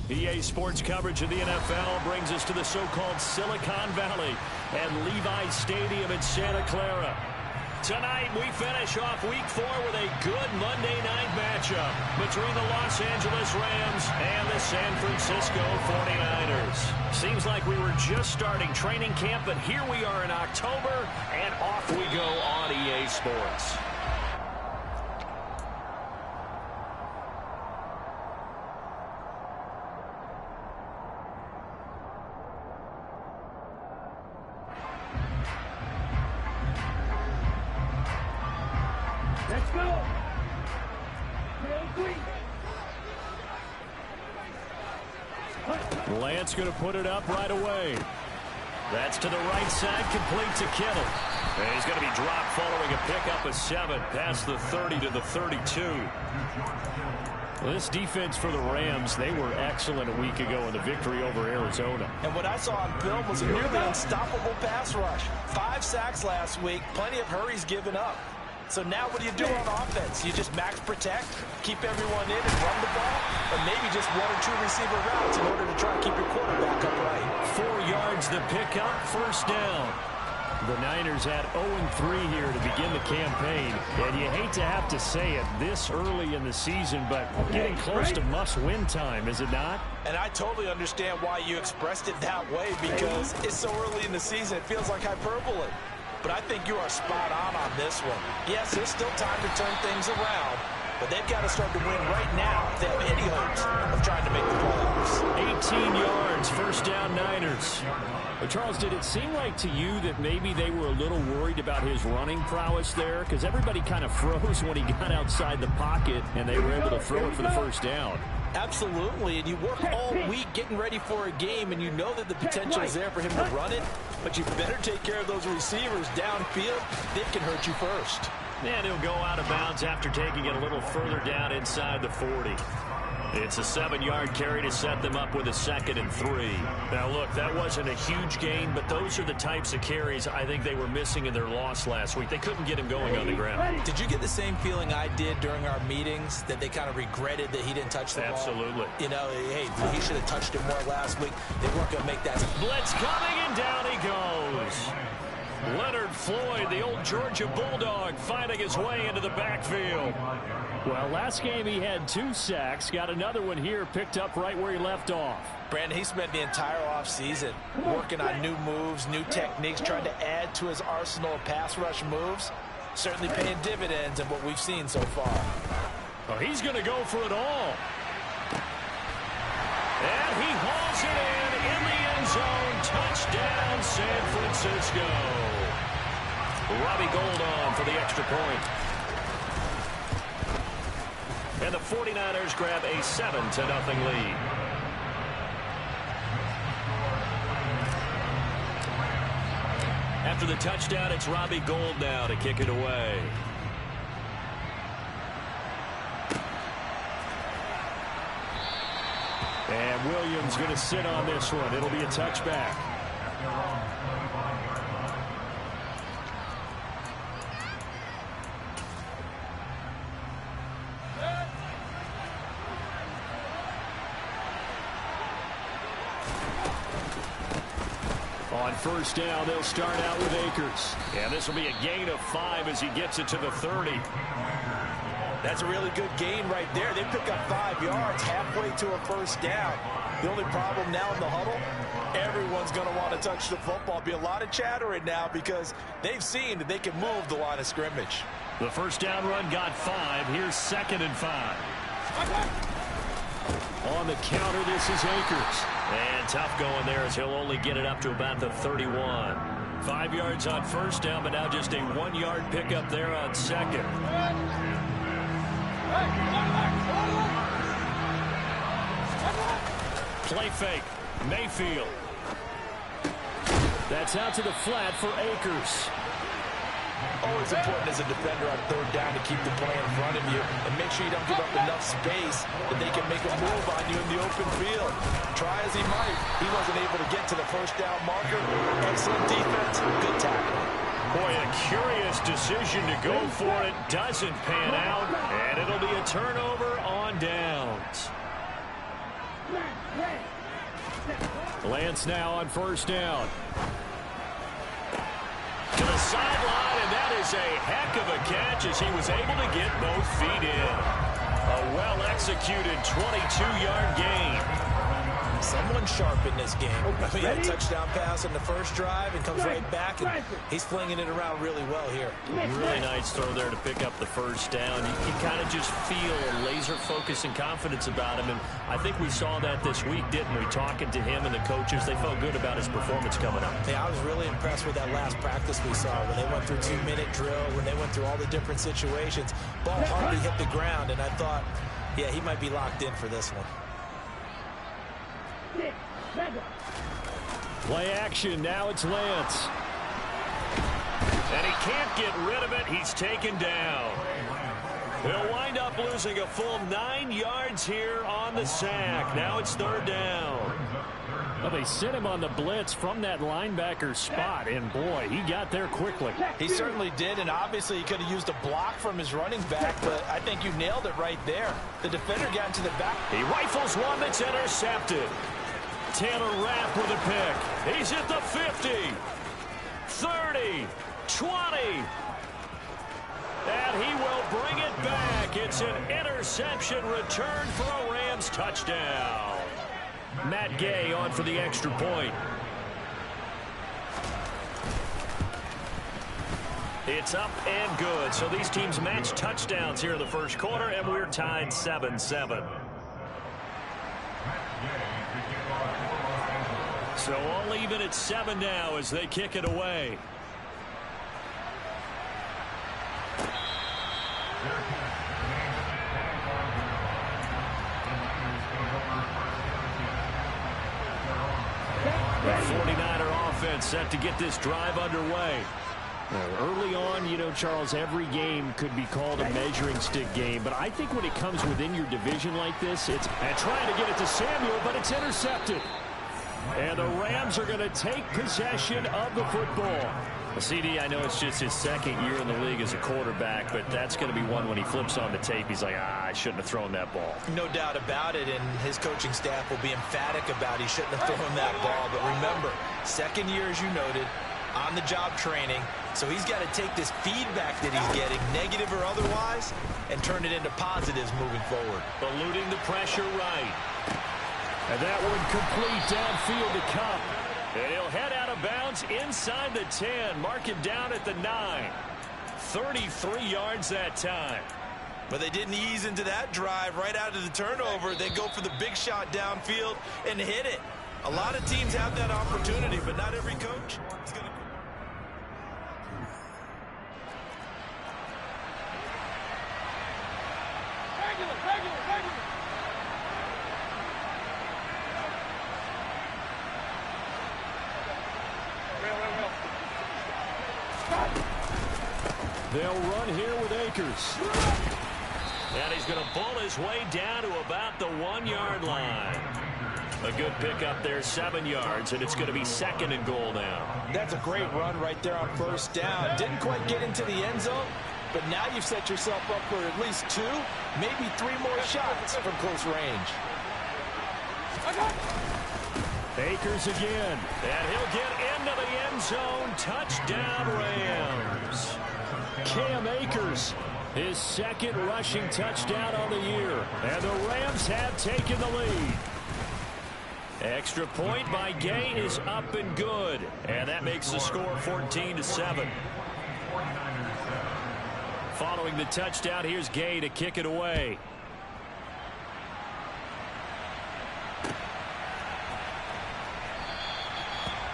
EA Sports coverage of the NFL brings us to the so-called Silicon Valley at Levi Stadium in Santa Clara. Tonight, we finish off Week 4 with a good Monday night matchup between the Los Angeles Rams and the San Francisco 49ers. Seems like we were just starting training camp, but here we are in October, and off we go on EA Sports. Let's go! Lance going to put it up right away. That's to the right side, complete to Kittle. And he's going to be dropped following a pickup of 7 past the 30 to the 32. Well, this defense for the Rams, they were excellent a week ago in the victory over Arizona. And what I saw on film was a nearly unstoppable pass rush. 5 sacks last week, plenty of hurries given up. So now what do you do on offense? You just max protect, keep everyone in and run the ball, or maybe just 1 or 2 receiver routes in order to try to keep your quarterback upright. 4 yards the pickup, first down. The Niners had 0-3 here to begin the campaign, and you hate to have to say it this early in the season, but getting close to must-win time, is it not? And I totally understand why you expressed it that way, because it's so early in the season, it feels like hyperbole. But I think you are spot on this one. Yes, there's still time to turn things around, but they've got to start to win right now if they have any hopes of trying to make the playoffs. 18 yards, first down Niners. But Charles, did it seem like to you that maybe they were a little worried about his running prowess there? Because everybody kind of froze when he got outside the pocket, and they were able to throw it for the first down. Absolutely, and you work all week getting ready for a game, and you know that the potential is there for him to run it, but you better take care of those receivers downfield. They can hurt you first. And he'll go out of bounds after taking it a little further down inside the 40. It's a 7-yard carry to set them up with a 2nd and 3. Now, look, that wasn't a huge gain, but those are the types of carries I think they were missing in their loss last week. They couldn't get him going on the ground. Did you get the same feeling I did during our meetings, that they kind of regretted that he didn't touch the ball? Absolutely. You know, hey, he should have touched it more last week. They weren't going to make that. Blitz coming, and down he goes. Leonard Floyd, the old Georgia Bulldog, finding his way into the backfield. Well, last game he had 2 sacks. Got another one here, picked up right where he left off. Brandon, he spent the entire offseason working on new moves, new techniques, trying to add to his arsenal of pass rush moves. Certainly paying dividends in what we've seen so far. Oh, he's going to go for it all. And he hauls it in the end zone. Touchdown, San Francisco. Robbie Gould on for the extra point. And the 49ers grab a 7-0 lead. After the touchdown, it's Robbie Gould now to kick it away. And Williams going to sit on this one. It'll be a touchback. On first down, they'll start out with Akers. And this will be a gain of 5 as he gets it to the 30. That's a really good gain right there. They pick up 5 yards halfway to a first down. The only problem now in the huddle, everyone's going to want to touch the football. Be a lot of chattering now because they've seen that they can move the line of scrimmage. The first down run got 5. Here's 2nd and 5. On the counter, this is Akers. And tough going there as he'll only get it up to about the 31. 5 yards on first down, but now just a 1-yard pickup there on 2nd. Play fake. Mayfield. That's out to the flat for Akers. Always important as a defender on 3rd down to keep the play in front of you and make sure you don't give up enough space that they can make a move on you in the open field. Try as he might, he wasn't able to get to the first down marker. Excellent defense, good tackle. Boy, a curious decision to go for it. Doesn't pan out, and it'll be a turnover on downs. Lance now on first down. To the sideline, and that is a heck of a catch as he was able to get both feet in. A well-executed 22-yard gain. Someone sharp in this game. He had a touchdown pass in the first drive and comes right back, and he's flinging it around really well here. Really nice throw there to pick up the first down. You kind of just feel a laser focus and confidence about him, and I think we saw that this week, didn't we? Talking to him and the coaches, they felt good about his performance coming up. Yeah, I was really impressed with that last practice we saw when they went through 2-minute drill, when they went through all the different situations. Ball hardly hit the ground, and I thought, yeah, he might be locked in for this one. Play action. Now it's Lance. And he can't get rid of it. He's taken down. He'll wind up losing a full 9 yards here on the sack. Now it's third down. Well, they sent him on the blitz from that linebacker spot, and boy, he got there quickly. He certainly did, and obviously he could have used a block from his running back, but I think you nailed it right there. The defender got into the back. He rifles one that's intercepted. Taylor Rapp with a pick. He's at the 50, 30, 20. And he will bring it back. It's an interception return for a Rams touchdown. Matt Gay on for the extra point. It's up and good. So these teams match touchdowns here in the first quarter, and we're tied 7-7. So all even at 7 now as they kick it away. The 49er offense set to get this drive underway. Early on, you know, Charles, every game could be called a measuring stick game, but I think when it comes within your division like this, it's trying to get it to Samuel, but it's intercepted. And the Rams are going to take possession of the football. CD, I know it's just his second year in the league as a quarterback, but that's going to be one when he flips on the tape. He's like, I shouldn't have thrown that ball. No doubt about it, and his coaching staff will be emphatic about he shouldn't have thrown that ball. But remember, second year, as you noted, on-the-job training. So he's got to take this feedback that he's getting, negative or otherwise, and turn it into positives moving forward. Eluding the pressure right. And that one complete downfield to Cup. And he'll head out of bounds inside the 10. Mark him down at the 9. 33 yards that time. But they didn't ease into that drive right out of the turnover. They go for the big shot downfield and hit it. A lot of teams have that opportunity, but not every coach is going to. They'll run here with Akers. And he's going to pull his way down to about the 1-yard line. A good pickup there, 7 yards, and it's going to be second and goal now. That's a great run right there on first down. Didn't quite get into the end zone, but now you've set yourself up for at least 2, maybe 3 more shots from close range. Akers again, and he'll get into the end zone. Touchdown, Rams. Cam Akers, his second rushing touchdown on the year, and the Rams have taken the lead. Extra point by Gay is up and good, and that makes the score 14-7. Following the touchdown, here's Gay to kick it away.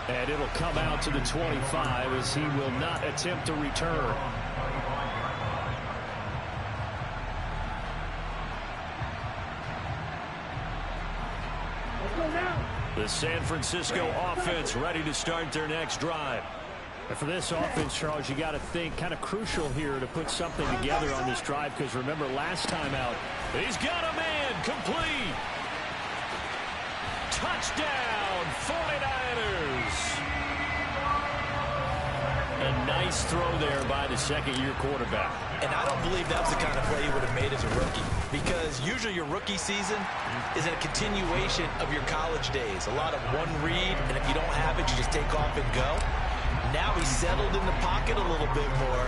And it'll come out to the 25 as he will not attempt to return. The San Francisco offense ready to start their next drive. And for this offense, Charles, you got to think kind of crucial here to put something together on this drive, because remember last time out, he's got a man complete. Touchdown, 49ers. a nice throw there by the second-year quarterback. And I don't believe that was the kind of play he would have made as a rookie, because usually your rookie season is a continuation of your college days. A lot of one read, and if you don't have it, you just take off and go. Now he's settled in the pocket a little bit more,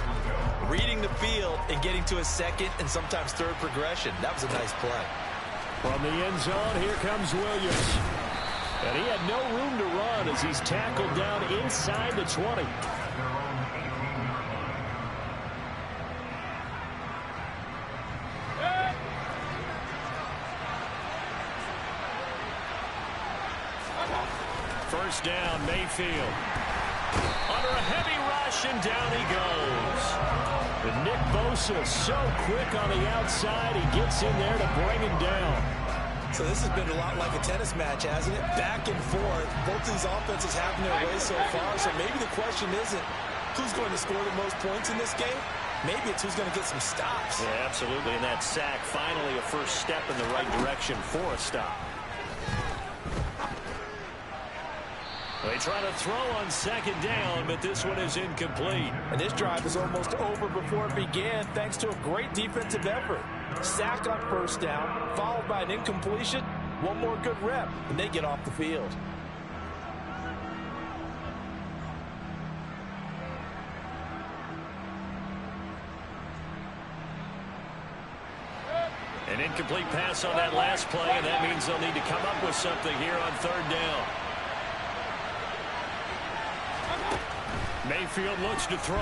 reading the field and getting to his second and sometimes third progression. That was a nice play. From the end zone, here comes Williams. And he had no room to run as he's tackled down inside the 20. First down, Mayfield. Under a heavy rush, and down he goes. But Nick Bosa so quick on the outside, he gets in there to bring him down. So this has been a lot like a tennis match, hasn't it? Back and forth. Both these offenses having their way so far. So maybe the question isn't who's going to score the most points in this game. Maybe it's who's going to get some stops. Yeah, absolutely. And that sack, finally a first step in the right direction for a stop. They try to throw on second down, but this one is incomplete. And this drive is almost over before it began, thanks to a great defensive effort. Sack on first down, followed by an incompletion. One more good rep, and they get off the field. An incomplete pass on that last play, and that means they'll need to come up with something here on third down. Mayfield looks to throw.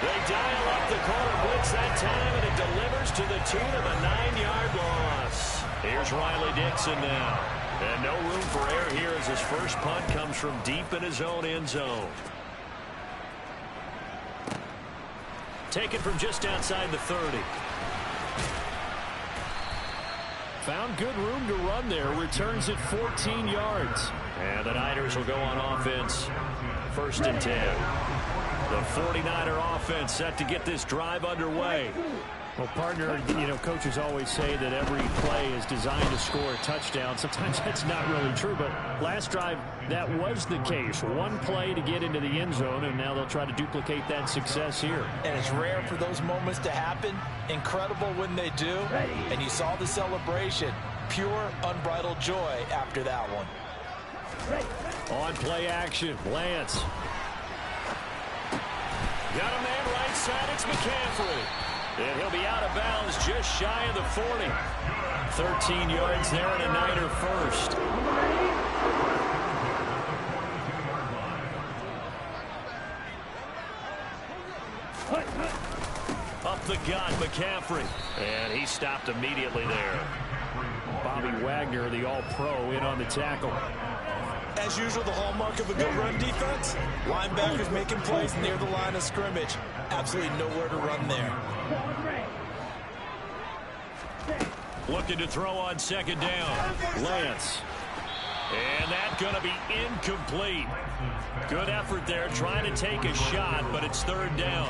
They dial up the corner blitz that time, and it delivers to the tune of a 9-yard loss. Here's Riley Dixon now. And no room for error here as his first punt comes from deep in his own end zone. Taken from just outside the 30. Found good room to run there. Returns it 14 yards. And the Niners will go on offense. First and 10. The 49er offense set to get this drive underway. Well, partner, coaches always say that every play is designed to score a touchdown. Sometimes that's not really true, but last drive, that was the case. One play to get into the end zone, and now they'll try to duplicate that success here. And it's rare for those moments to happen. Incredible when they do. And you saw the celebration. Pure, unbridled joy after that one. On play action, Lance. Got a man right side, it's McCaffrey. And he'll be out of bounds just shy of the 40. 13 yards there and a Niner first. Up the gut, McCaffrey. And he stopped immediately there. Bobby Wagner, the all-pro, in on the tackle. As usual, the hallmark of a good run defense, linebackers making plays near the line of scrimmage. Absolutely nowhere to run there. Looking to throw on second down. Lance. And that's going to be incomplete. Good effort there, trying to take a shot, but it's third down.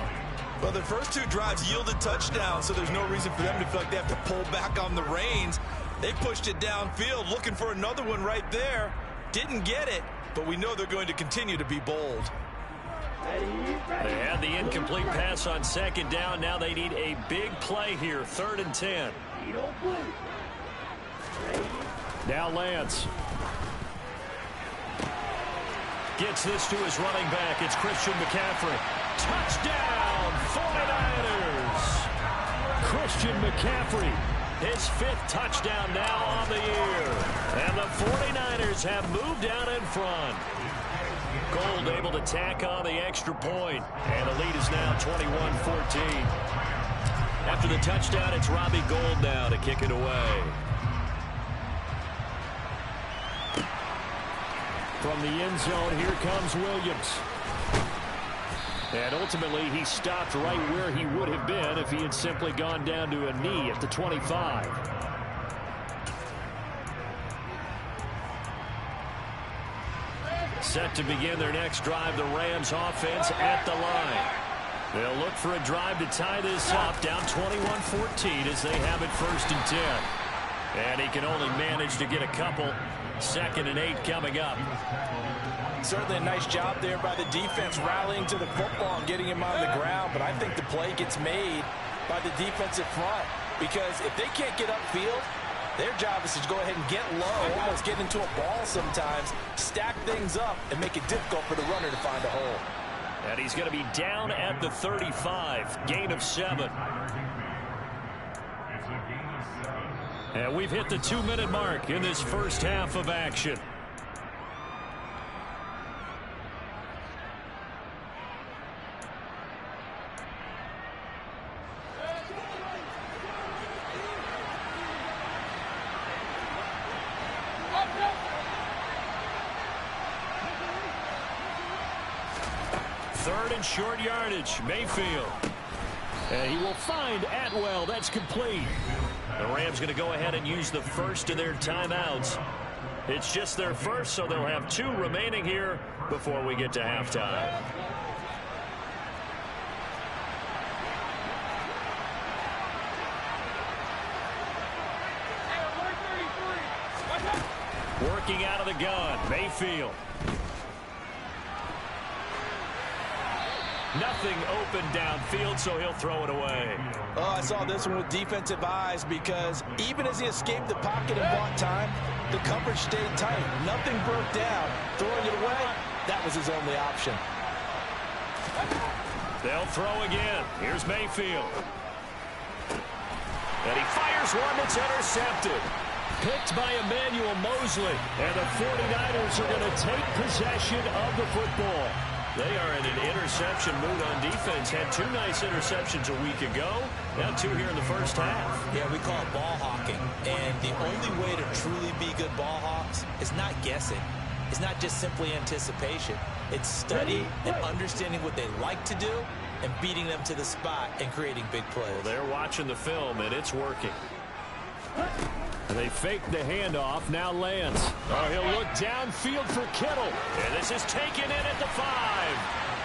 Well, their first two drives yielded touchdowns, so there's no reason for them to feel like they have to pull back on the reins. They pushed it downfield, looking for another one right there. Didn't get it, but we know they're going to continue to be bold. They had the incomplete pass on second down. Now they need a big play here, third and 10. Now Lance. Gets this to his running back. It's Christian McCaffrey. Touchdown, 49ers. Christian McCaffrey. His fifth touchdown now on the year. And the 49ers have moved out in front. Gold able to tack on the extra point. And the lead is now 21-14. After the touchdown, it's Robbie Gould now to kick it away. From the end zone, here comes Williams. And ultimately, he stopped right where he would have been if he had simply gone down to a knee at the 25. Set to begin their next drive, the Rams offense at the line. They'll look for a drive to tie this up, down 21-14 as they have it first and 10. And he can only manage to get a couple. Second and 8 coming up. Certainly a nice job there by the defense rallying to the football and getting him on the ground, but I think the play gets made by the defensive front because if they can't get upfield, their job is to go ahead and get low, almost get into a ball sometimes, stack things up, and make it difficult for the runner to find a hole. And he's going to be down at the 35, gain of 7. And we've hit the 2-minute mark in this first half of action. Third and short yardage, Mayfield. And he will find Atwell. That's complete. The Rams going to go ahead and use the first of their timeouts. It's just their first, so they'll have 2 remaining here before we get to halftime. Working out of the gun, Mayfield. Nothing open downfield, so he'll throw it away. Oh, I saw this one with defensive eyes because even as he escaped the pocket and bought time, the coverage stayed tight. Nothing broke down. Throwing it away, that was his only option. They'll throw again. Here's Mayfield. And he fires one that's intercepted. Picked by Emmanuel Mosley. And the 49ers are going to take possession of the football. They are in an interception mood on defense. Had 2 nice interceptions a week ago. Now 2 here in the first half. Yeah, we call it ball hawking. And the only way to truly be good ball hawks is not guessing. It's not just simply anticipation. It's study and understanding what they like to do and beating them to the spot and creating big plays. Well, they're watching the film, and it's working. And they fake the handoff. Now Lance. Oh, he'll look downfield for Kittle. And this is taken in at the 5.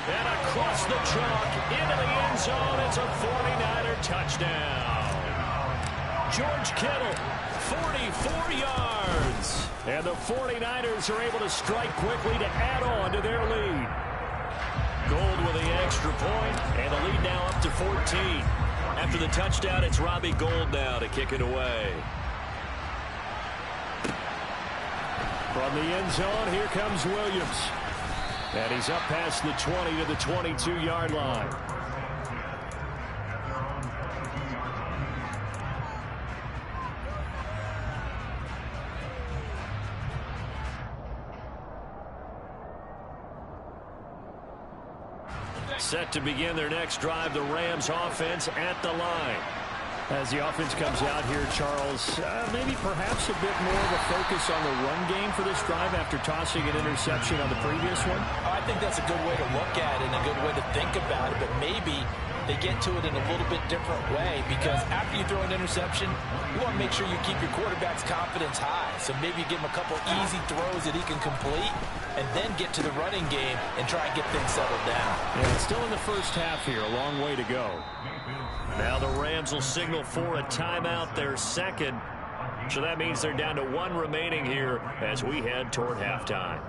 And across the chalk into the end zone. It's a 49er touchdown. George Kittle, 44 yards. And the 49ers are able to strike quickly to add on to their lead. Gold with the extra point, and the lead now up to 14. After the touchdown, it's Robbie Gould now to kick it away. From the end zone, here comes Williams. And he's up past the 20 to the 22-yard line. Set to begin their next drive, the Rams offense at the line. As the offense comes out here, Charles, maybe perhaps a bit more of a focus on the run game for this drive after tossing an interception on the previous one? I think that's a good way to look at it and a good way to think about it, but maybe they get to it in a little bit different way because after you throw an interception, you want to make sure you keep your quarterback's confidence high. So maybe you give him a couple easy throws that he can complete and then get to the running game and try and get things settled down. Yeah, it's still in the first half here, a long way to go. Now the Rams will signal for a timeout, their second. So that means they're down to 1 remaining here as we head toward halftime.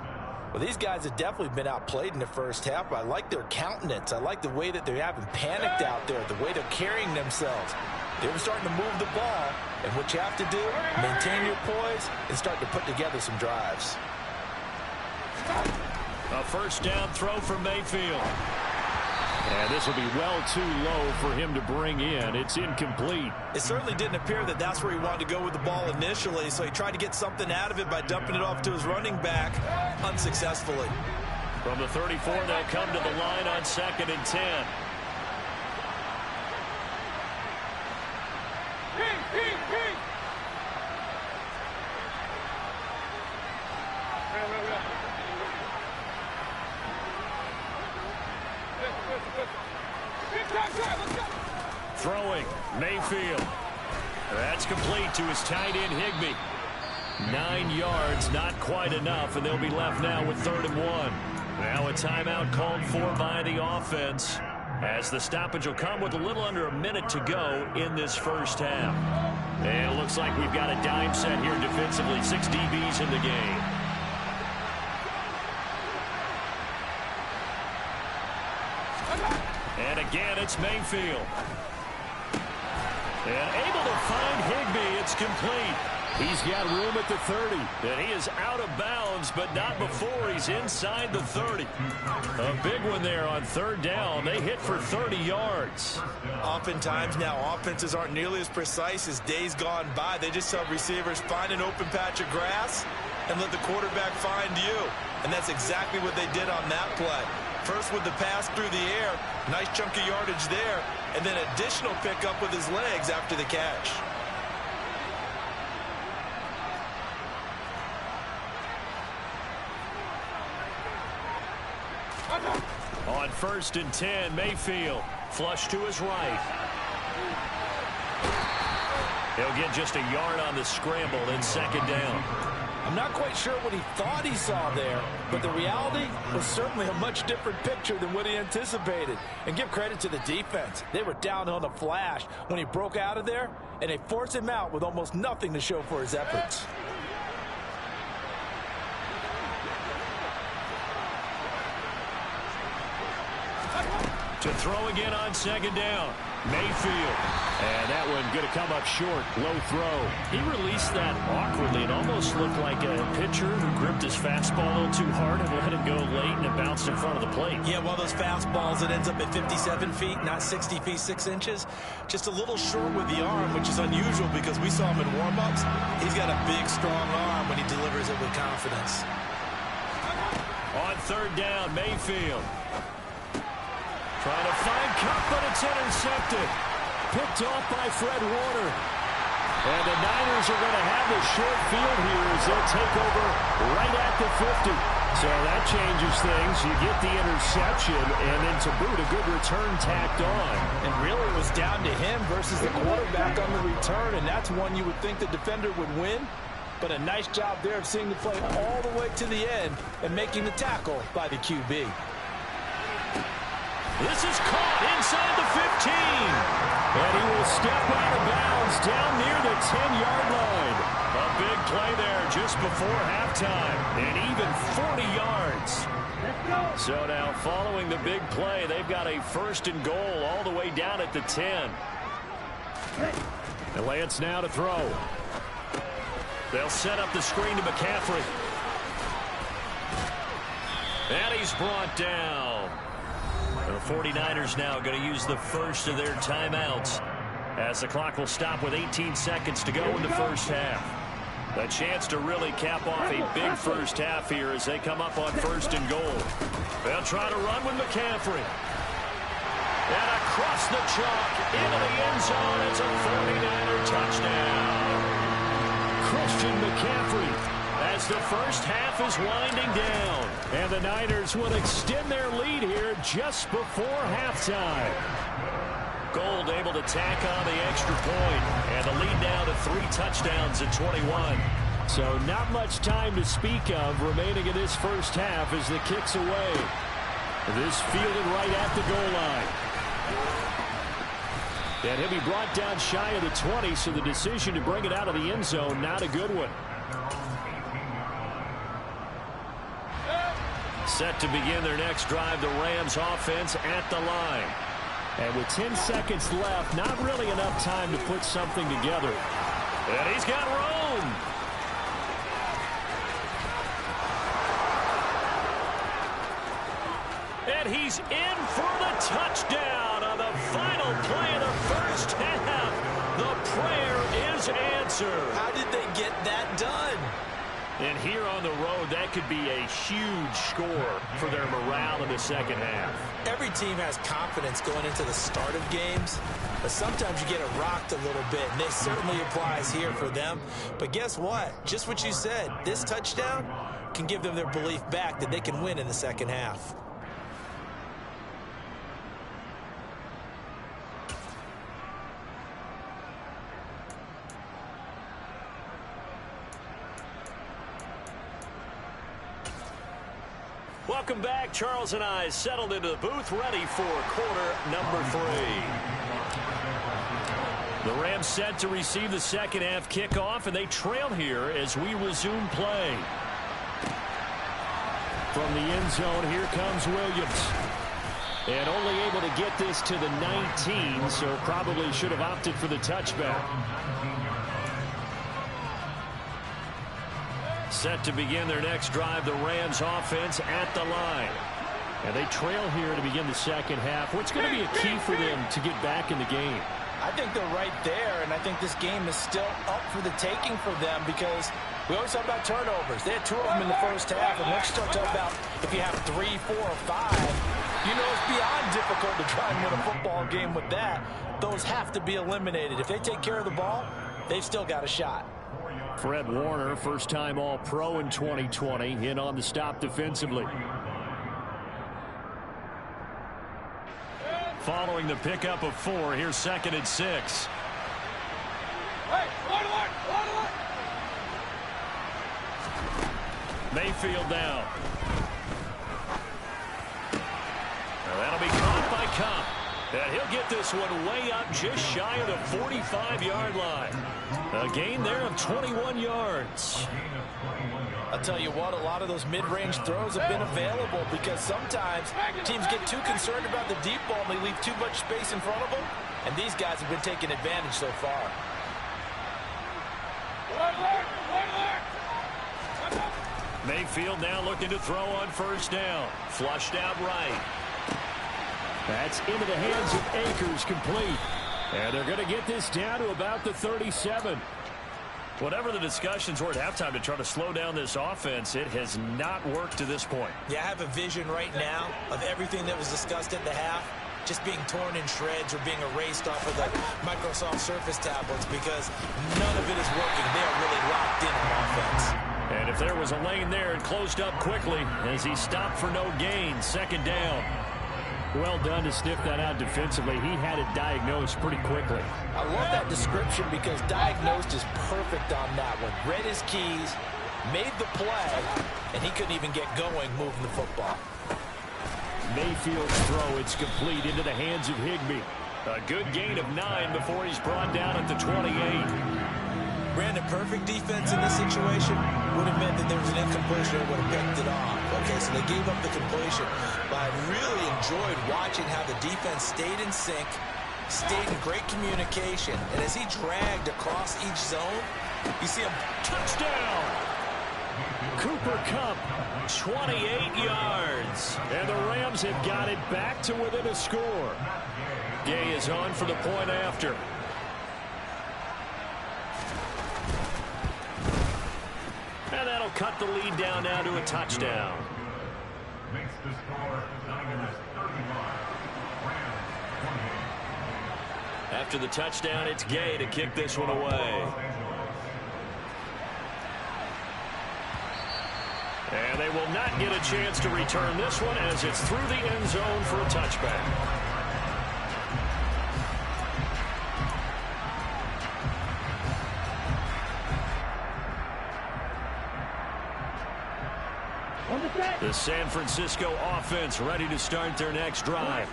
Well, these guys have definitely been outplayed in the first half, but I like their countenance. I like the way that they haven't panicked out there, the way they're carrying themselves. They're starting to move the ball, and what you have to do, maintain your poise and start to put together some drives. A first down throw for Mayfield. And this will be well too low for him to bring in. It's incomplete. It certainly didn't appear that that's where he wanted to go with the ball initially, so he tried to get something out of it by dumping it off to his running back unsuccessfully. From the 34, they'll come to the line on 2nd and 10. Throwing, Mayfield. That's complete to his tight end, Higbee. 9 yards, not quite enough, and they'll be left now with 3rd and 1. Now a timeout called for by the offense, as the stoppage will come with a little under a minute to go in this first half. And it looks like we've got a dime set here defensively. 6 DBs in the game. And again, it's Mayfield. And able to find Higbee. It's complete. He's got room at the 30. And he is out of bounds, but not before he's inside the 30. A big one there on third down. They hit for 30 yards. Oftentimes now, offenses aren't nearly as precise as days gone by. They just tell receivers, find an open patch of grass and let the quarterback find you. And that's exactly what they did on that play. First with the pass through the air, nice chunk of yardage there, and then additional pickup with his legs after the catch. On 1st and 10, Mayfield flush to his right. He'll get just a yard on the scramble in 2nd down. I'm not quite sure what he thought he saw there, but the reality was certainly a much different picture than what he anticipated. And give credit to the defense. They were down on a flash when he broke out of there, and they forced him out with almost nothing to show for his efforts. To throw again on 2nd down. Mayfield. And that one going to come up short. Low throw. He released that awkwardly. It almost looked like a pitcher who gripped his fastball a little too hard and let it go late, and it bounced in front of the plate. Yeah, one of those fastballs that ends up at 57 feet, not 60 feet, 6 inches. Just a little short with the arm, which is unusual because we saw him in warm-ups. He's got a big, strong arm when he delivers it with confidence. On 3rd down, Mayfield. Trying to find Cup, but it's intercepted. Picked off by Fred Warner. And the Niners are going to have the short field here as they'll take over right at the 50. So that changes things. You get the interception, and then to boot, a good return tacked on. And really it was down to him versus the quarterback on the return, and that's one you would think the defender would win. But a nice job there of seeing the play all the way to the end and making the tackle by the QB. This is caught inside the 15. And he will step out of bounds down near the 10-yard line. A big play there just before halftime. And even 40 yards. So now following the big play, they've got a 1st and goal all the way down at the 10. And Lance now to throw. They'll set up the screen to McCaffrey. And he's brought down. The 49ers now going to use the first of their timeouts as the clock will stop with 18 seconds to go in the first half. A chance to really cap off a big first half here as they come up on 1st and goal. They'll try to run with McCaffrey. And across the chalk into the end zone. It's a 49er touchdown. Christian McCaffrey as the first half is winding down. And the Niners will extend their lead here just before halftime. Gold able to tack on the extra point. And the lead now to 3 touchdowns at 21. So not much time to speak of remaining in this first half as the kick's away. This fielded right at the goal line. And he'll be brought down shy of the 20, so the decision to bring it out of the end zone, not a good one. Set to begin their next drive, the Rams offense at the line. And with 10 seconds left, not really enough time to put something together. And he's got room. And he's in for the touchdown on the final play of the first half. The prayer is answered. How did they get that done? And here on the road, that could be a huge score for their morale in the second half. Every team has confidence going into the start of games, but sometimes you get it rocked a little bit, and this certainly applies here for them. But guess what? Just what you said, this touchdown can give them their belief back that they can win in the second half. Welcome back. Charles and I settled into the booth, ready for quarter number 3. The Rams set to receive the second half kickoff, and they trail here as we resume play. From the end zone, here comes Williams. And only able to get this to the 19, so probably should have opted for the touchback. Set to begin their next drive, the Rams offense at the line. And they trail here to begin the second half. What's going to be a key for them to get back in the game? I think they're right there, and I think this game is still up for the taking for them because we always talk about turnovers. They had 2 of them in the first half, and once you start talking about if you have 3, 4, or 5, you know it's beyond difficult to try and win a football game with that. Those have to be eliminated. If they take care of the ball, they've still got a shot. Fred Warner, first-time All-Pro in 2020, in on the stop defensively. Following the pickup of 4, here's 2nd and 6. Mayfield down. Now that'll be caught by Cup. And he'll get this one way up just shy of the 45-yard line. A gain there of 21 yards. I'll tell you what, a lot of those mid-range throws have been available because sometimes teams get too concerned about the deep ball and they leave too much space in front of them. And these guys have been taking advantage so far. Mayfield now looking to throw on first down. Flushed out right. That's into the hands of Akers, complete. And they're going to get this down to about the 37. Whatever the discussions were at halftime to try to slow down this offense, it has not worked to this point. Yeah, I have a vision right now of everything that was discussed at the half just being torn in shreds or being erased off of the Microsoft Surface tablets because none of it is working. They are really locked in on offense. And if there was a lane there, it closed up quickly as he stopped for no gain. 2nd down. Well done to sniff that out defensively. He had it diagnosed pretty quickly. I love that description because diagnosed is perfect on that one. Read his keys, made the play, and he couldn't even get going moving the football. Mayfield's throw, it's complete into the hands of Higbee. A good gain of 9 before he's brought down at the 28. Brandon, perfect defense in this situation would have meant that there was an incompletion that would have picked it off. Okay, so they gave up the completion. But I really enjoyed watching how the defense stayed in sync, stayed in great communication. And as he dragged across each zone, you see him. Touchdown! Cooper Kupp, 28 yards. And the Rams have got it back to within a score. Gay is on for the point after. And that'll cut the lead down now to a touchdown. Makes the score Niners 35, Rams 28. After the touchdown, it's Gay to kick this one away. And they will not get a chance to return this one as it's through the end zone for a touchback. The San Francisco offense ready to start their next drive.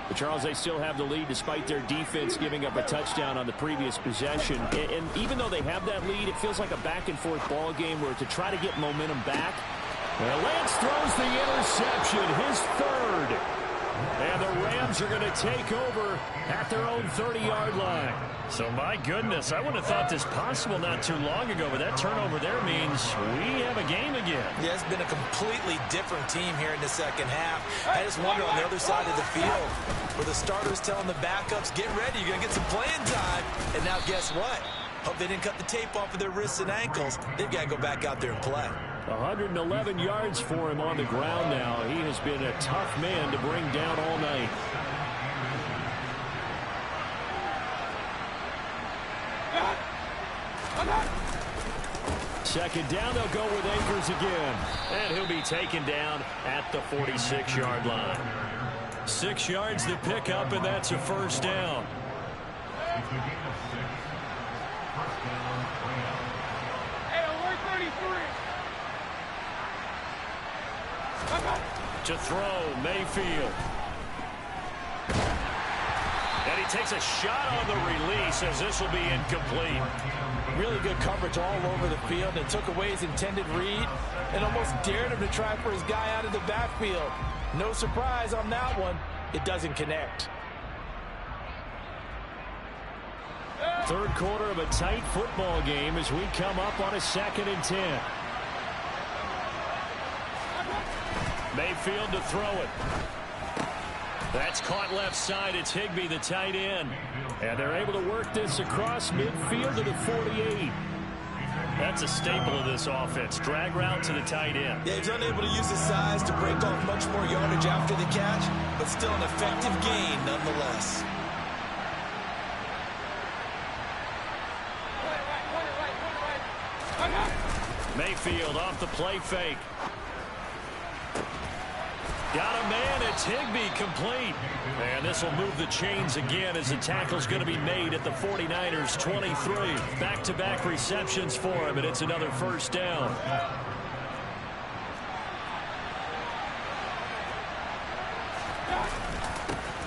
But Charles, they still have the lead despite their defense giving up a touchdown on the previous possession. And even though they have that lead, it feels like a back-and-forth ball game where to try to get momentum back. Well, Lance throws the interception, his 3rd. And the Rams are going to take over at their own 30-yard line. So, my goodness, I wouldn't have thought this possible not too long ago, but that turnover there means we have a game again. Yeah, it's been a completely different team here in the second half. I just wonder on the other side of the field where the starters telling the backups, get ready, you're going to get some playing time. And now guess what? Hope they didn't cut the tape off of their wrists and ankles. They've got to go back out there and play. 111 yards for him on the ground now. He has been a tough man to bring down all night. Second down, they'll go with Akers again. And he'll be taken down at the 46-yard line. 6 yards to pick up, and that's a first down. To throw, Mayfield. And he takes a shot on the release as this will be incomplete. Really good coverage all over the field and took away his intended read and almost dared him to try for his guy out of the backfield. No surprise on that one. it doesn't connect. Third quarter of a tight football game as we come up on a 2nd and 10. Mayfield to throw it. That's caught left side. It's Higbee, the tight end. And they're able to work this across midfield to the 48. That's a staple of this offense. Drag route to the tight end. Yeah, he's unable to use his size to break off much more yardage after the catch, but still an effective gain nonetheless. Mayfield off the play fake. Got a man. It's Higbee, complete. And this will move the chains again as the tackle's going to be made at the 49ers 23. Back-to-back receptions for him, and it's another first down.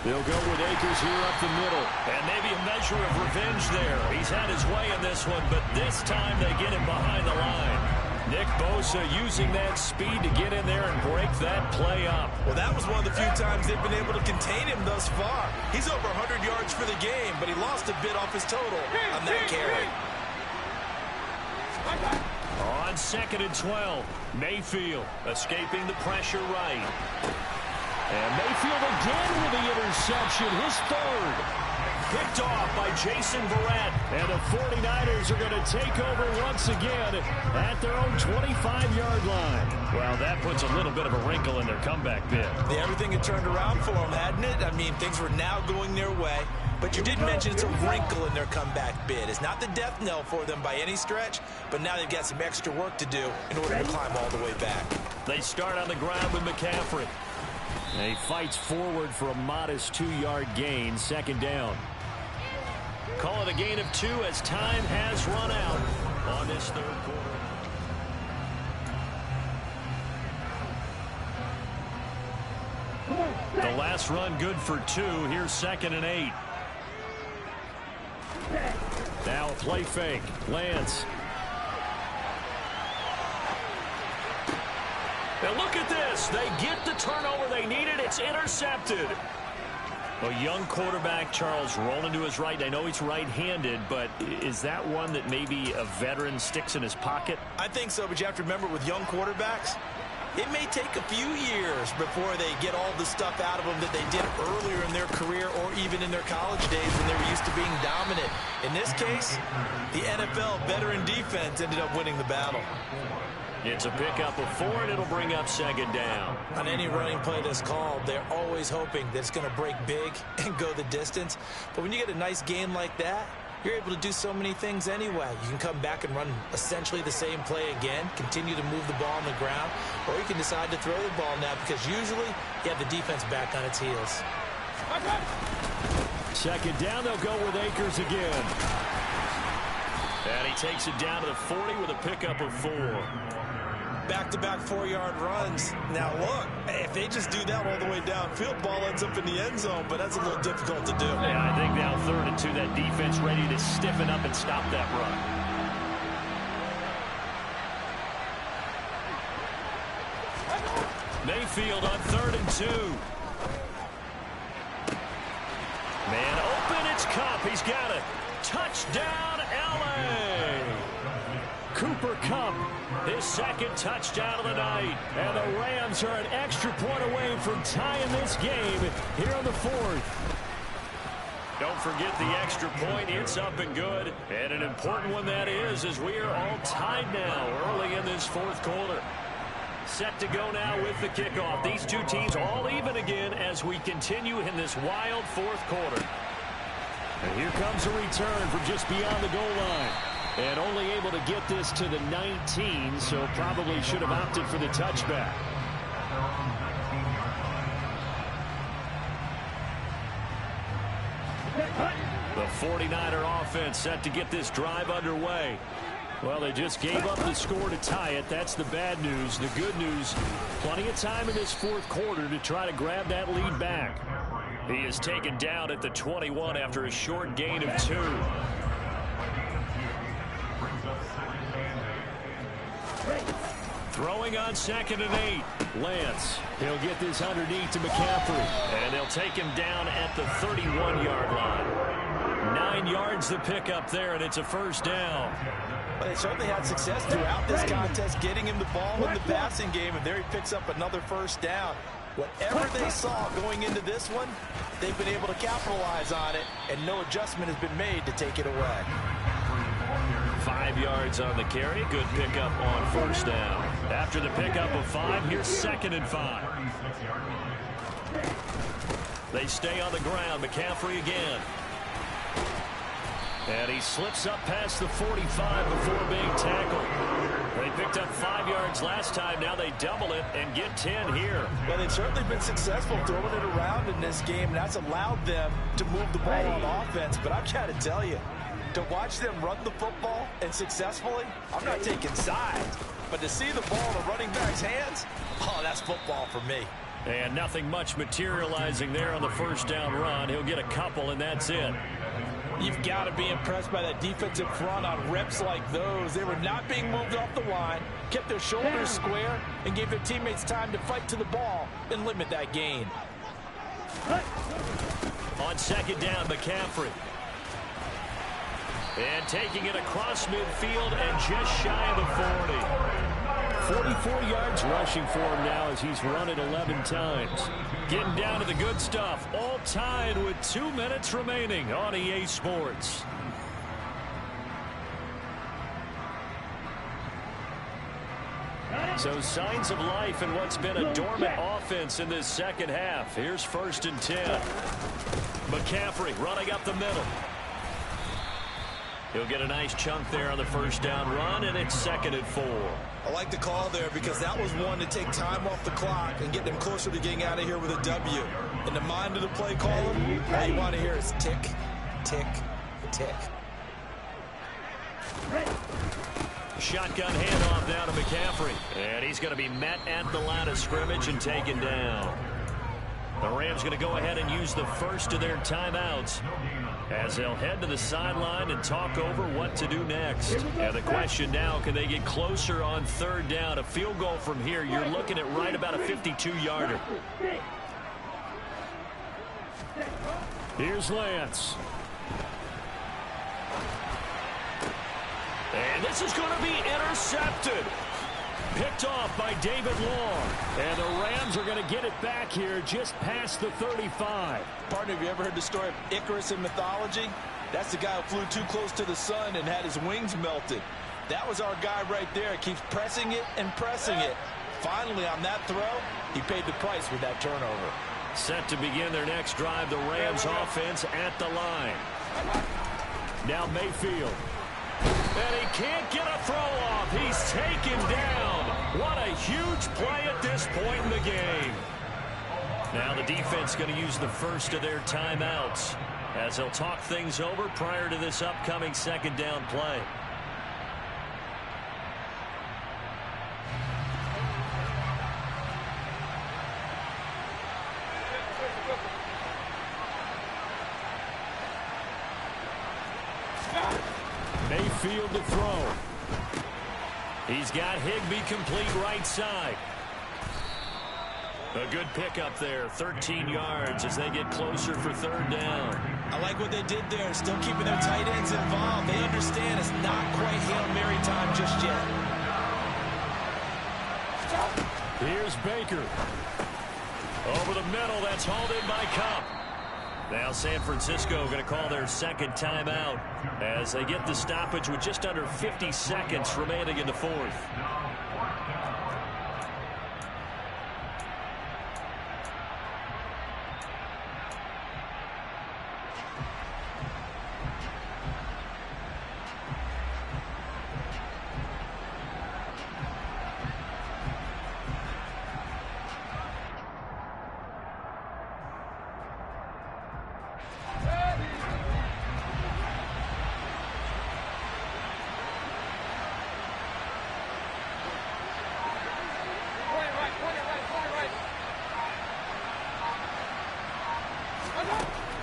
They'll go with Akers here up the middle. And maybe a measure of revenge there. He's had his way in this one, but this time they get him behind the line. Nick Bosa using that speed to get in there and break that play up. Well, that was one of the few times they've been able to contain him thus far. He's over 100 yards for the game, but he lost a bit off his total on that carry. On 2nd and 12, Mayfield escaping the pressure right. And Mayfield again with the interception, his third. Picked off by Jason Verrett. And the 49ers are going to take over once again at their own 25-yard line. Well, that puts a little bit of a wrinkle in their comeback bid. Yeah, everything had turned around for them, hadn't it? I mean, things were now going their way. But you did mention it's a wrinkle in their comeback bid. It's not the death knell for them by any stretch, but now they've got some extra work to do in order to climb all the way back. They start on the ground with McCaffrey. And he fights forward for a modest 2-yard gain, 2nd down. Call it a gain of 2 as time has run out on this third quarter. The last run good for 2. Here's 2nd and 8. Now a play fake. Lance. And look at this. They get the turnover they needed. It's intercepted. A young quarterback, Charles, rolling to his right. I know he's right-handed, but is that one that maybe a veteran sticks in his pocket? I think so, but you have to remember with young quarterbacks, it may take a few years before they get all the stuff out of them that they did earlier in their career or even in their college days when they were used to being dominant. In this case, the NFL veteran defense ended up winning the battle. It's a pickup of 4, and it'll bring up 2nd down. On any running play that's called, they're always hoping that it's going to break big and go the distance. But when you get a nice gain like that, you're able to do so many things anyway. You can come back and run essentially the same play again, continue to move the ball on the ground, or you can decide to throw the ball now because usually you have the defense back on its heels. 2nd down, they'll go with Akers again. And he takes it down to the 40 with a pickup of 4. Back-to-back 4-yard runs. Now, look, if they just do that all the way downfield, ball ends up in the end zone, but that's a little difficult to do. Yeah, I think now 3rd and 2, that defense ready to stiffen up and stop that run. Mayfield on 3rd and 2. Man open, it's Kupp. He's got it. Touchdown, L.A. Cooper Kupp, his 2nd touchdown of the night. And the Rams are an extra point away from tying this game here in the 4th. Don't forget the extra point. It's up and good. And an important one that is, as we are all tied now early in this 4th quarter. Set to go now with the kickoff. These two teams all even again as we continue in this wild 4th quarter. And here comes a return from just beyond the goal line. And only able to get this to the 19, so probably should have opted for the touchback. The 49er offense set to get this drive underway. Well, they just gave up the score to tie it. That's the bad news. The good news, plenty of time in this 4th quarter to try to grab that lead back. He is taken down at the 21 after a short gain of 2. Throwing on 2nd and 8. Lance. He'll get this underneath to McCaffrey. And they'll take him down at the 31-yard line. 9 yards to pick up there, and it's a first down. Well, they certainly had success throughout this contest, getting him the ball in the passing game, and there he picks up another first down. Whatever they saw going into this one, they've been able to capitalize on it, and no adjustment has been made to take it away. 5 yards on the carry. Good pickup on first down. After the pickup of 5, here's 2nd and 5. They stay on the ground. McCaffrey again. And he slips up past the 45 before being tackled. They picked up 5 yards last time. Now they double it and get 10 here. Well, they've certainly been successful throwing it around in this game, and that's allowed them to move the ball on offense. But I've got to tell you, to watch them run the football and successfully, I'm not taking sides. But to see the ball in the running back's hands, oh, that's football for me. And nothing much materializing there on the first down run. He'll get a couple, and that's it. You've got to be impressed by that defensive front on reps like those. They were not being moved off the line, kept their shoulders square, and gave their teammates time to fight to the ball and limit that gain. On 2nd down, McCaffrey. And taking it across midfield and just shy of the 40. 44 yards rushing for him now as he's run it 11 times. Getting down to the good stuff. All tied with 2 minutes remaining on EA Sports. So signs of life in what's been a dormant offense in this second half. Here's 1st and 10. McCaffrey running up the middle. He'll get a nice chunk there on the first down run, and it's 2nd and 4. I like the call there because that was one to take time off the clock and get them closer to getting out of here with a W. In the mind of the play caller, all you want to hear is tick, tick, tick. Shotgun handoff down to McCaffrey. And he's going to be met at the line of scrimmage and taken down. The Rams going to go ahead and use the first of their timeouts as they'll head to the sideline and talk over what to do next. And the question now, can they get closer on 3rd down? A field goal from here, you're looking at right about a 52-yarder. Here's Lance. And this is going to be intercepted. Picked off by David Long. And the Rams are going to get it back here just past the 35. Partner, have you ever heard the story of Icarus in mythology? That's the guy who flew too close to the sun and had his wings melted. That was our guy right there. He keeps pressing it and pressing it. Finally, on that throw, he paid the price with that turnover. Set to begin their next drive, the Rams offense at the line. Now Mayfield. And he can't get a throw off. He's taken down. What a huge play at this point in the game. Now the defense going to use the first of their timeouts as they'll talk things over prior to this upcoming 2nd down play. Mayfield to throw. He's got Higbee complete right side. A good pickup there, 13 yards as they get closer for 3rd down. I like what they did there, still keeping their tight ends involved. They understand it's not quite Hail Mary time just yet. Here's Baker. Over the middle, that's hauled in by Cup. Now San Francisco going to call their 2nd timeout as they get the stoppage with just under 50 seconds remaining in the 4th.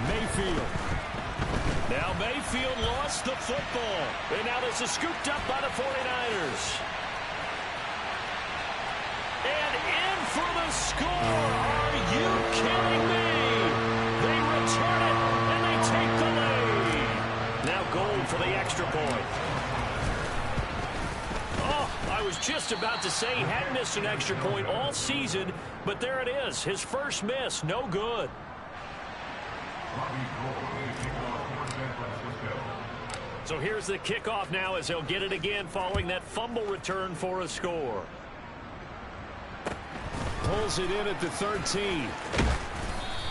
Mayfield. Now Mayfield lost the football. And now this is scooped up by the 49ers. score! Are you kidding me? They return it, and they take the lead. Now goal for the extra point. Oh, I was just about to say he hadn't missed an extra point all season, but there it is. His first miss, no good. So here's the kickoff now as he'll get it again following that fumble return for a score. Pulls it in at the 13.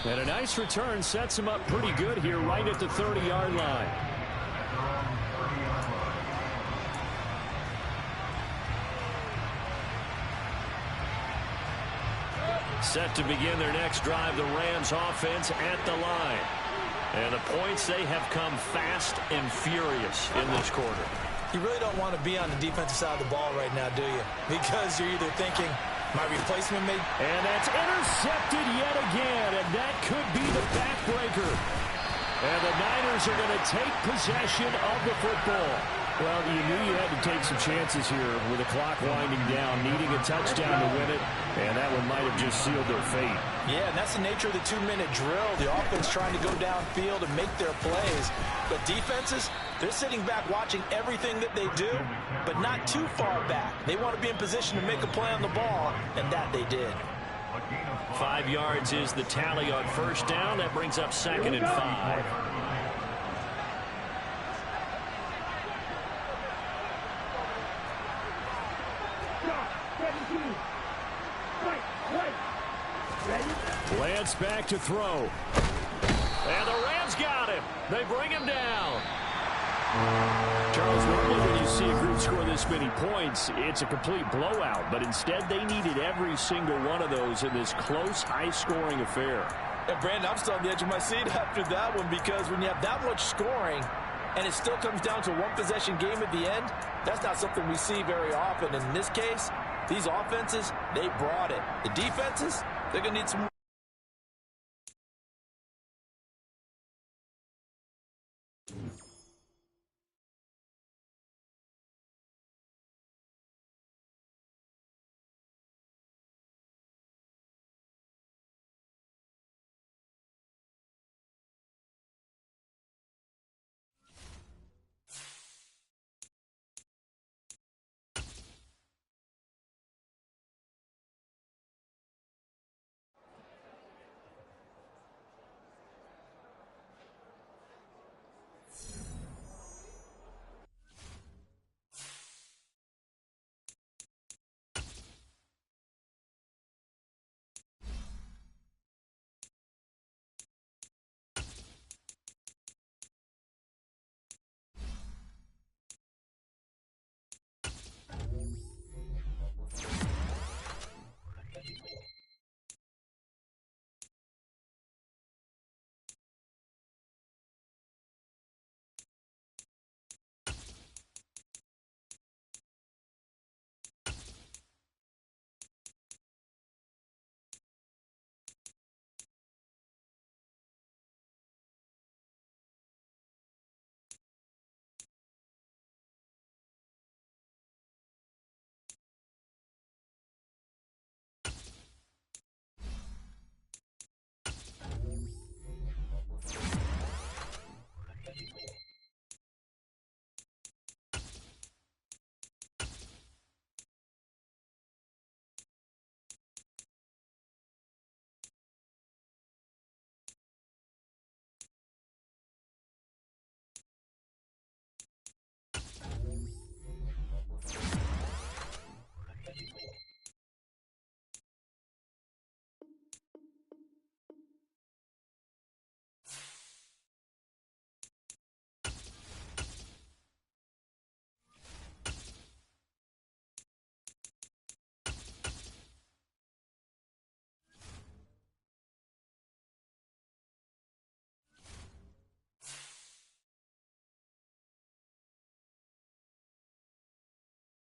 And a nice return sets him up pretty good here right at the 30-yard line. Set to begin their next drive, the Rams offense at the line. And the points, they have come fast and furious in this quarter. You really don't want to be on the defensive side of the ball right now, do you? Because you're either thinking, my replacement made... And that's intercepted yet again, and that could be the backbreaker. And the Niners are going to take possession of the football. Well, you knew you had to take some chances here with the clock winding down, needing a touchdown to win it, and that one might have just sealed their fate. Yeah, and that's the nature of the 2-minute drill. The offense trying to go downfield and make their plays. But defenses, they're sitting back watching everything that they do, but not too far back. They want to be in position to make a play on the ball, and that they did. 5 yards is the tally on first down. That brings up 2nd and 5. Lance back to throw. And the Rams got him. They bring him down. Charles, normally when you see a group score this many points, it's a complete blowout. But instead, they needed every single one of those in this close, high-scoring affair. And Brandon, I'm still on the edge of my seat after that one, because when you have that much scoring and it still comes down to a one-possession game at the end, that's not something we see very often. And in this case, these offenses, they brought it. The defenses, they're going to need some